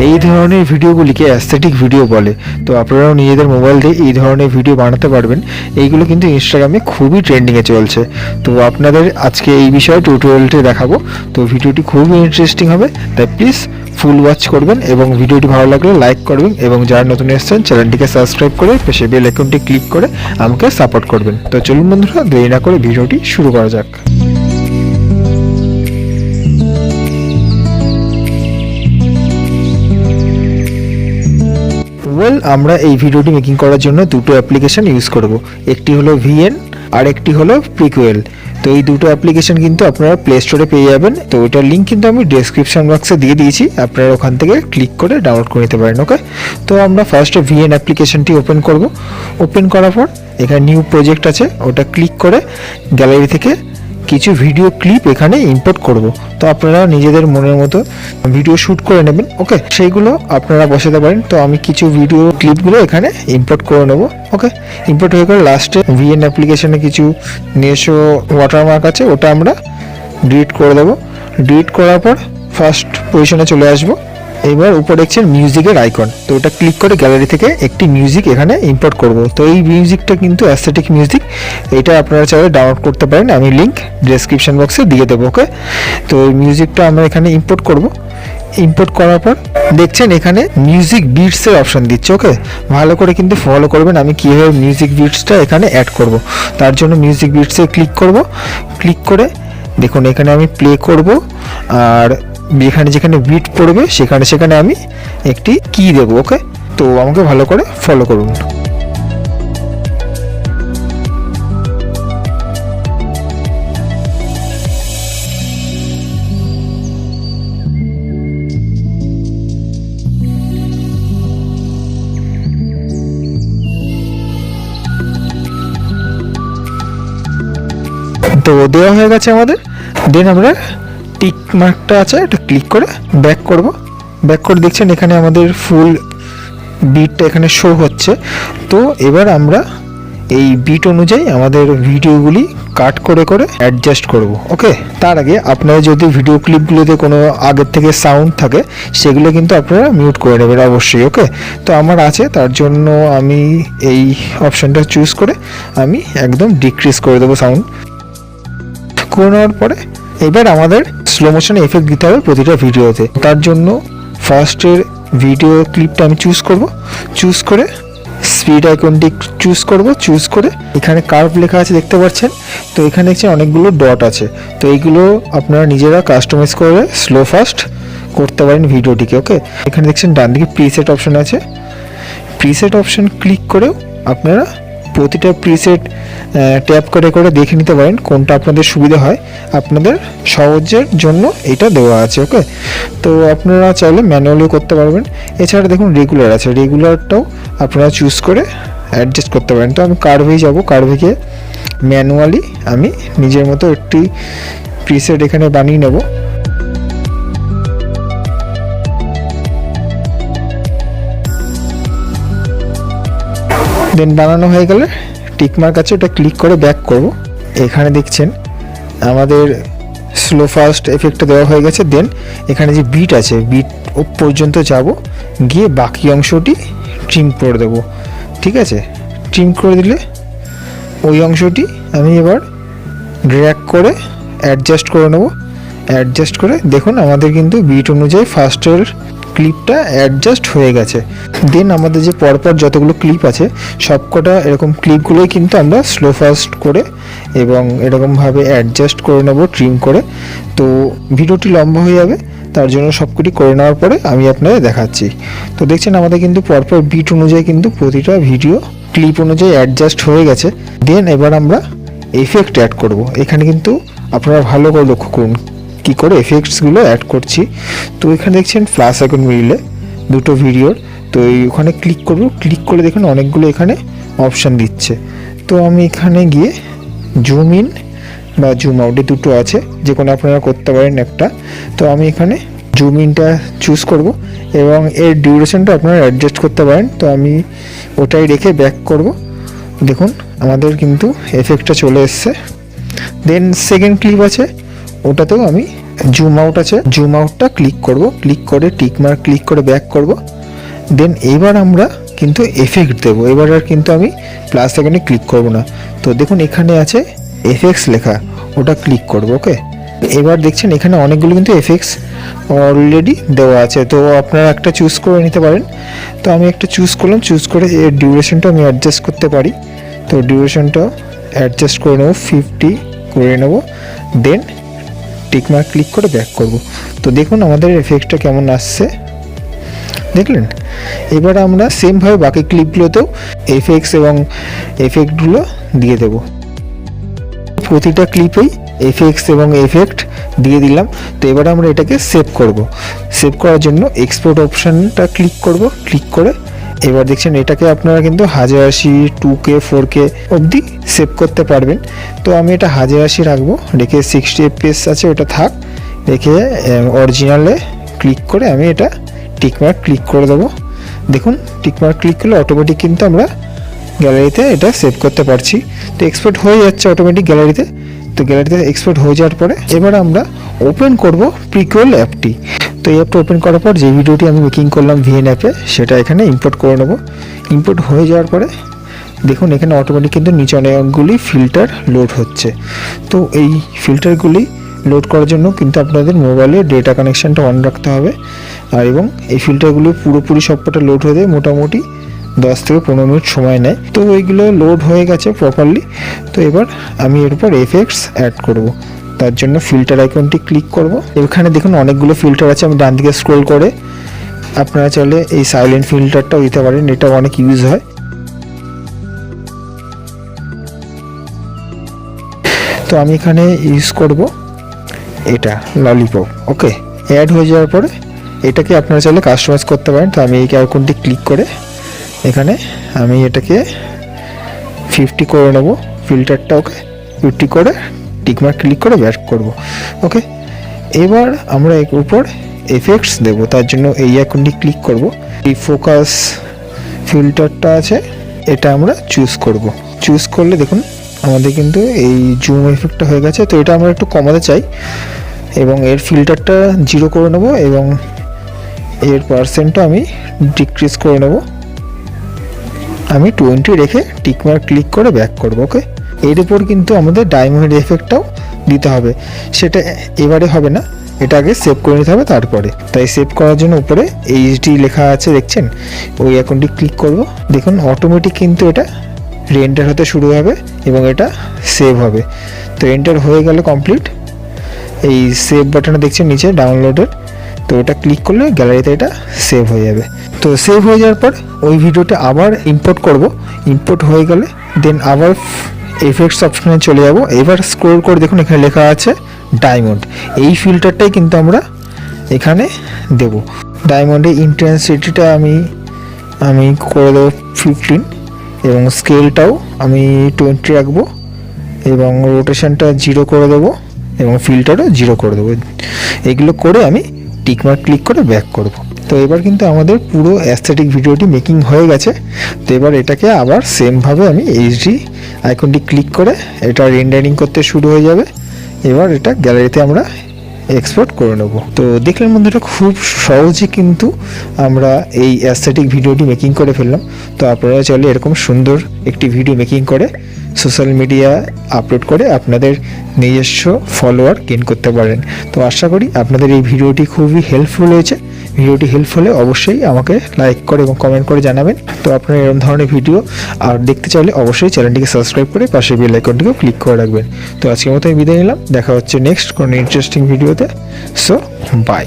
এই ধরনের ভিডিওগুলিকে aesthetic video বলে। তো আপনারাও নিজেদের মোবাইল দিয়ে এই ধরনের ভিডিও বানাতে পারবেন। এইগুলো কিন্তু ইনস্টাগ্রামে খুবই ট্রেন্ডিংয়ে চলছে। তো আপনাদের আজকে এই বিষয়ে টিউটোরিয়ালটি দেখাবো। তো ভিডিওটি খুবই ইন্টারেস্টিং হবে, তাই প্লিজ ফুল ওয়াচ করবেন এবং ভিডিওটি ভালো লাগলে লাইক করবেন এবং যারা নতুন এসেছেন চ্যানেলটিকে সাবস্ক্রাইব করে পাশে বেল আইকনটি ক্লিক করে আমাকে সাপোর্ট করবেন। তো চলুন বন্ধুরা, দেরি না করে ভিডিওটি শুরু করা যাক। আমরা এই ভিডিওটি মেকিং করার জন্য দুটো অ্যাপ্লিকেশন ইউজ করব। একটি হলো ভিএন আর একটি হলো প্রিকুয়েল। তো এই দুটো অ্যাপ্লিকেশন কিন্তু আপনারা প্লে স্টোরে পেয়ে যাবেন। তো ওটার লিঙ্ক কিন্তু আমি ডেসক্রিপশন বক্সে দিয়ে দিয়েছি, আপনারা ওখান থেকে ক্লিক করে ডাউনলোড করে নিতে পারেন। ওকে, তো আমরা ফার্স্টে ভিএন অ্যাপ্লিকেশনটি ওপেন করব। ওপেন করার পর এখানে নিউ প্রজেক্ট আছে, ওটা ক্লিক করে গ্যালারি থেকে কিছু ভিডিও ক্লিপ এখানে ইম্পোর্ট করব। তো আপনারা নিজেদের মনের মতো ভিডিও শ্যুট করে নেবেন। ওকে, সেইগুলো আপনারা বসাতে পারেন। তো আমি কিছু ভিডিও ক্লিপগুলো এখানে ইম্পোর্ট করে নেব। ওকে, ইম্পোর্ট হয়ে গেলে লাস্টে ভিএন অ্যাপ্লিকেশনে কিছু নিজস্ব ওয়াটারমার্ক আছে, ওটা আমরা ডিলিট করে দেবো। ডিলিট করার পর ফার্স্ট পজিশনে চলে আসবো। এবার উপরে দেখছেন মিউজিকের আইকন, তো ওটা ক্লিক করে গ্যালারি থেকে একটি মিউজিক এখানে ইম্পোর্ট করব। তো এই মিউজিকটা কিন্তু অ্যাস্থেটিক মিউজিক, এটা আপনারা চাইলে ডাউনলোড করতে পারেন, আমি লিঙ্ক ডেসক্রিপশন বক্সে দিয়ে দেবো। ওকে, তো এই মিউজিকটা আমরা এখানে ইম্পোর্ট করব। ইম্পোর্ট করার পর দেখছেন এখানে মিউজিক বিটসের অপশান দিচ্ছে। ওকে, ভালো করে কিন্তু ফলো করবেন আমি কীভাবে মিউজিক বিটসটা এখানে অ্যাড করব। তার জন্য মিউজিক বিটসে ক্লিক করব। ক্লিক করে দেখুন এখানে আমি প্লে করব, আর যেখানে যেখানে বিট পড়বে সেখানে আমি একটি কি দেব। ওকে, তো আমাকে ভালো করে ফলো করুন। তো দেওয়া হয়ে গেছে আমাদের। দেন আমরা টিক মার্কটা আছে, এটা ক্লিক করে ব্যাক করব। ব্যাক করে দেখছেন এখানে আমাদের ফুল বিটটা এখানে শো হচ্ছে। তো এবার আমরা এই বিট অনুযায়ী আমাদের ভিডিওগুলি কাট করে করে অ্যাডজাস্ট করব। ওকে, তার আগে আপনারা যদি ভিডিও ক্লিপগুলোতে কোনো আগের থেকে সাউন্ড থাকে সেগুলো কিন্তু আপনারা মিউট করে নেবেন অবশ্যই। ওকে, তো আমার আছে, তার জন্য আমি এই অপশানটা চুজ করে আমি একদম ডিক্রিজ করে দেবো সাউন্ড। করে নেওয়ার পরে এবার আমাদের স্লো মোশন এফেক্ট দিতে হবে প্রতিটা ভিডিওতে। তার জন্য ফার্স্টের ভিডিও ক্লিপটা আমি চুজ করব। চুজ করে স্পিড আইকনটি চুজ করব। চুজ করে এখানে কার্ভ লেখা আছে দেখতে পাচ্ছেন। তো এখানে দেখছেন অনেকগুলো ডট আছে, তো এইগুলো আপনারা নিজেরা কাস্টমাইজ করে স্লো ফাস্ট করতে পারেন ভিডিওটিকে। ওকে, এখানে দেখছেন ডান দিকে প্রিসেট অপশন আছে। প্রিসেট অপশন ক্লিক করেও আপনারা প্রতিটা প্রিসেট ট্যাপ করে করে দেখে নিতে পারেন কোনটা আপনাদের সুবিধা হয়। আপনাদের সহজের জন্য এটা দেওয়া আছে। ওকে, তো আপনারা চাইলে ম্যানুয়ালিও করতে পারবেন। এছাড়া দেখুন রেগুলার আছে, রেগুলারটাও আপনারা চুজ করে অ্যাডজাস্ট করতে পারেন। তো আমি কার্ভেই যাব, কার্ভে গিয়ে ম্যানুয়ালি আমি নিজের মতো একটি প্রিসেট এখানে বানিয়ে নেব। দেন বানানো হয়ে গেলে টিকমার্ক আছে, ওটা ক্লিক করে ব্যাক করব। এখানে দেখছেন আমাদের স্লো ফাস্ট এফেক্টটা দেওয়া হয়ে গেছে। দেন এখানে যে বিট আছে, বিট পর্যন্ত যাব, গিয়ে বাকি অংশটি ট্রিম করে দেবো। ঠিক আছে, ট্রিম করে দিলে ওই অংশটি আমি এবার ড্র্যাগ করে অ্যাডজাস্ট করে নেব। অ্যাডজাস্ট করে দেখুন আমাদের কিন্তু বিট অনুযায়ী ফার্স্টের ক্লিপটা অ্যাডজাস্ট হয়ে গেছে। দেন আমাদের যে পরপর যতগুলো ক্লিপ আছে সবকটা এরকম ক্লিপগুলোই কিন্তু আমরা স্লো ফাস্ট করে এবং এরকমভাবে অ্যাডজাস্ট করে নেব ট্রিম করে। তো ভিডিওটি লম্বা হয়ে যাবে, তার জন্য সবকটি করে নেওয়ার পরে আমি আপনাদের দেখাচ্ছি। তো দেখছেন আমাদের কিন্তু পরপর বিট অনুযায়ী কিন্তু প্রতিটা ভিডিও ক্লিপ অনুযায়ী অ্যাডজাস্ট হয়ে গেছে। দেন এবার আমরা এফেক্ট অ্যাড করব। এখানে কিন্তু আপনারা ভালো করে লক্ষ্য করুন কী করে এফেক্টসগুলো অ্যাড করছি। তো এখানে দেখছেন প্লাস আইকন মিডিলে দুটো ভিডিওর, তো ওখানে ক্লিক করব। ক্লিক করে দেখুন অনেকগুলো এখানে অপশান দিচ্ছে। তো আমি এখানে গিয়ে জুম ইন বা জুম আউট দুটো আছে, যে কোনো আপনারা করতে পারেন একটা। তো আমি এখানে জুম ইনটা চুজ করব এবং এর ডিউরেশনটা আপনারা অ্যাডজাস্ট করতে পারেন। তো আমি ওটাই রেখে ব্যাক করব। দেখুন আমাদের কিন্তু এফেক্টটা চলে এসছে। দেন সেকেন্ড ক্লিপ আছে, ওটাতেও আমি জুম আউট আছে, জুম আউটটা ক্লিক করব, ক্লিক করে টিক মার্ক ক্লিক করে ব্যাক করব। দেন এবার আমরা কিন্তু এফেক্ট দেবো। এবার আর কিন্তু আমি প্লাস আইকনে ক্লিক করব না। তো দেখুন এখানে আছে এফেক্টস লেখা, ওটা ক্লিক করব। ওকে, এবার দেখছেন এখানে অনেকগুলো কিন্তু এফেক্টস অলরেডি দেওয়া আছে, তো আপনারা একটা চুজ করে নিতে পারেন। তো আমি একটা চুজ করলাম, চুজ করে এর ডিউরেশনটা আমি অ্যাডজাস্ট করতে পারি। তো ডিউরেশনটা অ্যাডজাস্ট করে নেবো, 50 করে নেব। দেন টিক মার্ক ক্লিক করে ব্যাক করব। তো দেখুন আমাদের এফেক্টটা কেমন আসছে, দেখলেন। এবার আমরা সেমভাবে বাকি ক্লিপগুলোতেও এফেক্টস এবং এফেক্টগুলো দিয়ে দেব। প্রতিটা ক্লিপেই এফেক্টস এবং এফেক্ট দিয়ে দিলাম। তো এবার আমরা এটাকে সেভ করব। সেভ করার জন্য এক্সপোর্ট অপশানটা ক্লিক করব, ক্লিক করে এবার দেখছেন এটাকে আপনারা কিন্তু 1080, 2K, 4K অবধি সেভ করতে পারবেন। তো আমি এটা 1080 রাখবো, রেখে 60 FPS আছে ওটা থাক, রেখে অরিজিনালে ক্লিক করে আমি এটা টিকমার্ক ক্লিক করে দেবো। দেখুন টিকমার্ক ক্লিক করলে অটোমেটিক কিন্তু আমরা গ্যালারিতে এটা সেভ করতে পারছি। তো এক্সপোর্ট হয়ে যাচ্ছে অটোমেটিক গ্যালারিতে। তো গ্যালারিতে এক্সপোর্ট হয়ে যাওয়ার পরে এবার আমরা ওপেন করব প্রিকুয়েল অ্যাপটি। তো এই অ্যাপটা ওপেন করার পর যে ভিডিওটি আমি মেকিং করলাম ভিএন অ্যাপে, সেটা এখানে ইম্পোর্ট করে নেব। ইম্পোর্ট হয়ে যাওয়ার পরে দেখুন এখানে অটোমেটিক কিন্তু নিচে অনেকগুলি ফিল্টার লোড হচ্ছে। তো এই ফিল্টারগুলি লোড করার জন্য কিন্তু আপনাদের মোবাইলে ডেটা কানেকশানটা অন রাখতে হবে। আর এবং এই ফিল্টারগুলো পুরোপুরি সবকটা লোড হয়ে যায়, মোটামুটি 10 থেকে 15 মিনিট সময় নেয়। তো ওইগুলো লোড হয়ে গেছে প্রপারলি। তো এবার আমি এর উপর এফেক্টস অ্যাড করব। তার জন্য ফিল্টার আইকনটি ক্লিক করব। এখানে দেখুন অনেকগুলো ফিল্টার আছে, আমি ডান দিকে স্ক্রল করে আপনারা চাইলে এই সাইলেন্ট ফিল্টারটাও দিতে পারেন, এটা অনেক ইউজ হয়। তো আমি এখানে ইউজ করব এটা ললিপপ। ওকে, অ্যাড হয়ে যাওয়ার পরে এটাকে আপনারা চাইলে কাস্টমাইজ করতে পারেন। তো আমি এই আইকনটি ক্লিক করে এখানে আমি এটাকে 50 করে নেব ফিল্টারটা। ওকে, 50 করে টিকমার্ক ক্লিক করে ব্যাক করব। ওকে, এবার আমরা এর উপর এফেক্টস দেব। তার জন্য এই আইকনটি ক্লিক করব। এই ফোকাস ফিল্টারটা আছে, এটা আমরা চুজ করব। চুজ করলে দেখুন আমাদের কিন্তু এই জুম এফেক্টটা হয়ে গেছে। তো এটা আমরা একটু কমাতে চাই এবং এর ফিল্টারটা 0 করে নেব এবং এর পার্সেন্টটা আমি ডিক্রিজ করে নেব। আমি 20 রেখে টিকমার্ক ক্লিক করে ব্যাক করব। ওকে, এর উপর কিন্তু আমাদের ডায়মন্ড এফেক্টটাও দিতে হবে, সেটা এবারে হবে না, এটা আগে সেভ করে নিতে হবে তারপরে। তাই সেভ করার জন্য উপরে এইচডি লেখা আছে দেখছেন, ওই আইকনটি ক্লিক করব। দেখুন অটোমেটিক কিন্তু এটা রেন্ডার হতে শুরু হবে এবং এটা সেভ হবে। তো এন্টার হয়ে গেলে কমপ্লিট, এই সেভ বাটনে দেখছেন নিচে ডাউনলোডের, তো এটা ক্লিক করলে গ্যালারিতে এটা সেভ হয়ে যাবে। তো সেভ হয়ে যাওয়ার পর ওই ভিডিওটা আবার ইম্পোর্ট করব। ইম্পোর্ট হয়ে গেলে দেন আবার এফেক্টস অপশনে চলে যাব। এবার স্ক্রল করে দেখুন এখানে লেখা আছে ডায়মন্ড। এই ফিল্টারটাই কিন্তু আমরা এখানে দেব। ডায়মন্ডের ইন্টেন্সিটিটা আমি করে দেবো 15 এবং স্কেলটাও আমি 20 রাখবো এবং রোটেশনটা 0 করে দেবো এবং ফিল্টারও 0 করে দেবো। এগুলো করে আমি টিকমার্ক ক্লিক করে ব্যাক করব। তো এবার কিন্তু আমাদের পুরো অ্যাস্থেটিক ভিডিওটি মেকিং হয়ে গেছে। তো এবার এটাকে আবার সেমভাবে আমি এইচডি আইকনটি ক্লিক করে এটা রেন্ডারিং করতে শুরু হয়ে যাবে। এবার এটা গ্যালারিতে আমরা এক্সপোর্ট করে নেব। তো দেখলেন বন্ধুরা, খুব সহজে কিন্তু আমরা এই অ্যাস্থেটিক ভিডিওটি মেকিং করে ফেললাম। তো আপনারা চাইলে এরকম সুন্দর একটি ভিডিও মেকিং করে সোশ্যাল মিডিয়া আপলোড করে আপনাদের নিজস্ব ফলোয়ার গেইন করতে পারেন। তো আশা করি আপনাদের এই ভিডিওটি খুবই হেল্পফুল হয়েছে। ভিডিওটি হেল্প হলে অবশ্যই আমাকে লাইক করে এবং কমেন্ট করে জানাবেন। তো আপনারা এরকম ধরনের ভিডিও আর দেখতে চাইলে অবশ্যই চ্যানেলটিকে সাবস্ক্রাইব করে পাশে বেল আইকনটিকেও ক্লিক করে রাখবেন। তো আজকের মতো আমি বিদায় নিলাম, দেখা হচ্ছে নেক্সট কোনো ইন্টারেস্টিং ভিডিওতে। So by.